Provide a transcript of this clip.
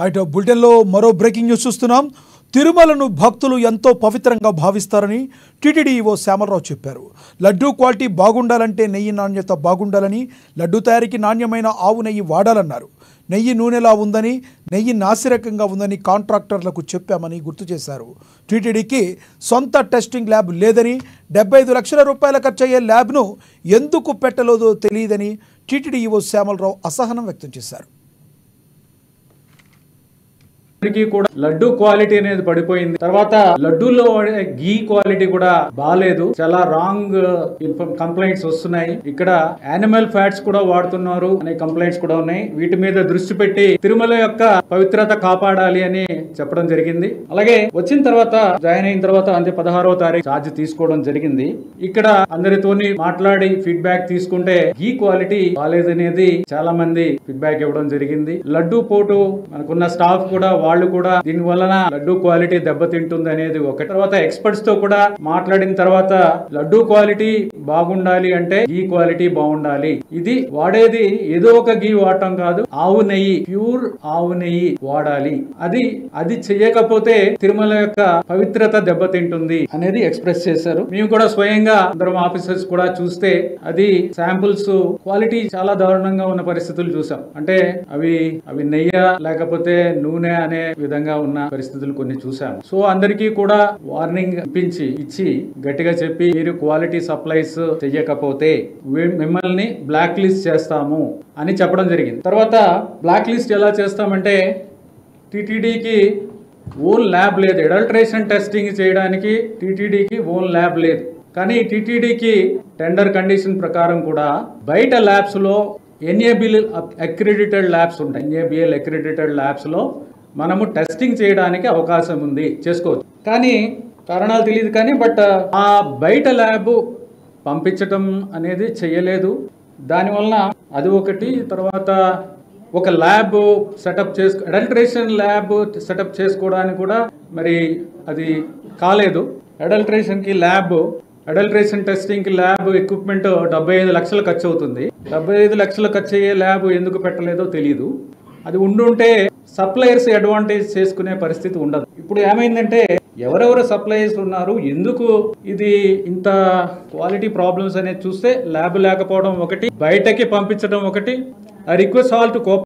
అయితే బులెటిన్లో మరో బ్రేకింగ్ న్యూస్ చూస్తున్నాం. తిరుమలను భక్తులు ఎంతో పవిత్రంగా భావిస్తారని టీటీడీ ఈవో శ్యామలరావు చెప్పారు. లడ్డూ క్వాలిటీ బాగుండాలంటే నెయ్యి నాణ్యత బాగుండాలని, లడ్డూ తయారీకి నాణ్యమైన ఆవు నెయ్యి వాడాలన్నారు. నెయ్యి నూనెలా ఉందని, నెయ్యి నాసిరకంగా ఉందని కాంట్రాక్టర్లకు చెప్పామని గుర్తు చేశారు. టీటీడీకి సొంత టెస్టింగ్ ల్యాబ్ లేదని, 75 లక్షల రూపాయల ఖర్చయ్యే ల్యాబ్ను ఎందుకు పెట్టలేదో తెలియదని టీటీడీ ఈవో శ్యామలరావు అసహనం వ్యక్తం చేశారు. కూడా లడ్డు క్వాలిటీ అనేది పడిపోయింది. తర్వాత లడ్డూలో గీ క్వాలిటీ కూడా బాలేదు. చాలా రాంగ్ కంప్లైంట్స్ వస్తున్నాయి. ఇక్కడ యానిమల్ ఫ్యాట్స్ కూడా వాడుతున్నారు అనే కంప్లైంట్స్ కూడా ఉన్నాయి. వీటి మీద దృష్టి పెట్టి తిరుమల యొక్క పవిత్రత కాపాడాలి అని చెప్పడం జరిగింది. అలాగే వచ్చిన తర్వాత జాయిన్ అయిన తర్వాత అంటే 16వ తారీఖు ఛార్జ్ తీసుకోవడం జరిగింది. ఇక్కడ అందరితోని మాట్లాడి ఫీడ్బ్యాక్ తీసుకుంటే గీ క్వాలిటీ బాలేదనేది చాలా మంది ఫీడ్బ్యాక్ ఇవ్వడం జరిగింది. లడ్డు పోటు మనకున్న స్టాఫ్ కూడా వాళ్ళు కూడా దీని వలన లడ్డు క్వాలిటీ దెబ్బతింటుంది అనేది ఒకటి. తర్వాత ఎక్స్పర్ట్స్ తో కూడా మాట్లాడిన తర్వాత లడ్డు క్వాలిటీ బాగుండాలి అంటే గీ క్వాలిటీ బాగుండాలి. ఇది వాడేది ఏదో ఒక గీ వాడటం కాదు, ఆవు నెయ్యి, ప్యూర్ ఆవు నెయ్యి వాడాలి. అది చేయకపోతే తిరుమల యొక్క పవిత్రత దెబ్బతింటుంది అనేది ఎక్స్ప్రెస్ చేశారు. మేము కూడా స్వయంగా అందరం ఆఫీసర్స్ కూడా చూస్తే అది శాంపుల్స్ క్వాలిటీ చాలా దారుణంగా ఉన్న పరిస్థితులు చూసాం. అంటే అవి నెయ్య లేకపోతే నూనె అనే విధంగా ఉన్న పరిస్థితులు కొన్ని చూసాము. సో అందరికీ కూడా వార్నింగ్ ఇచ్చి గట్టిగా చెప్పి మీరు క్వాలిటీ సప్లైస్ చెయ్యకపోతే మిమ్మల్ని బ్లాక్ లిస్ట్ చేస్తాము అని చెప్పడం జరిగింది. తర్వాత బ్లాక్ లిస్ట్ ఎలా చేస్తామంటే టీటీడీకి ఓన్ ల్యాబ్ లేదు. అడల్ట్రేషన్ టెస్టింగ్ చేయడానికి టీటీడీకి ఓన్ ల్యాబ్ లేదు. కానీ టీటీడీకి టెండర్ కండిషన్ ప్రకారం కూడా బయట ల్యాబ్స్ లో NABL అక్రిడిటెడ్ ల్యాబ్స్ ఉంటాయి. NABL అక్రిడిటెడ్ ల్యాబ్స్ లో మనము టెస్టింగ్ చేయడానికి అవకాశం ఉంది, చేసుకోవచ్చు. కానీ కారణాలు తెలియదు. కానీ బట్ ఆ బయట ల్యాబ్ పంపించటం అనేది చేయలేదు. దానివలన అది ఒకటి. తర్వాత ఒక lab setup adulteration lab setup చేసుకోవడానికి కూడా మరి అది కాలేదు. అడల్ట్రేషన్ టెస్టింగ్ కి ల్యాబ్ ఎక్విప్మెంట్ 75 లక్షలు ఖర్చు అవుతుంది. 75 లక్షలు ఖర్చు అయ్యే ల్యాబ్ ఎందుకు పెట్టలేదో తెలియదు. అది ఉండుంటే సప్లయర్స్ అడ్వాంటేజ్ చేసుకునే పరిస్థితి ఉండదు. ఇప్పుడు ఏమైందంటే ఎవరెవరు సప్లయర్స్ ఉన్నారు, ఎందుకు ఇది ఇంత క్వాలిటీ ప్రాబ్లమ్స్ అనేది చూస్తే ల్యాబ్ లేకపోవడం ఒకటి, బయటకి పంపించడం ఒకటి. I request all to cooperate.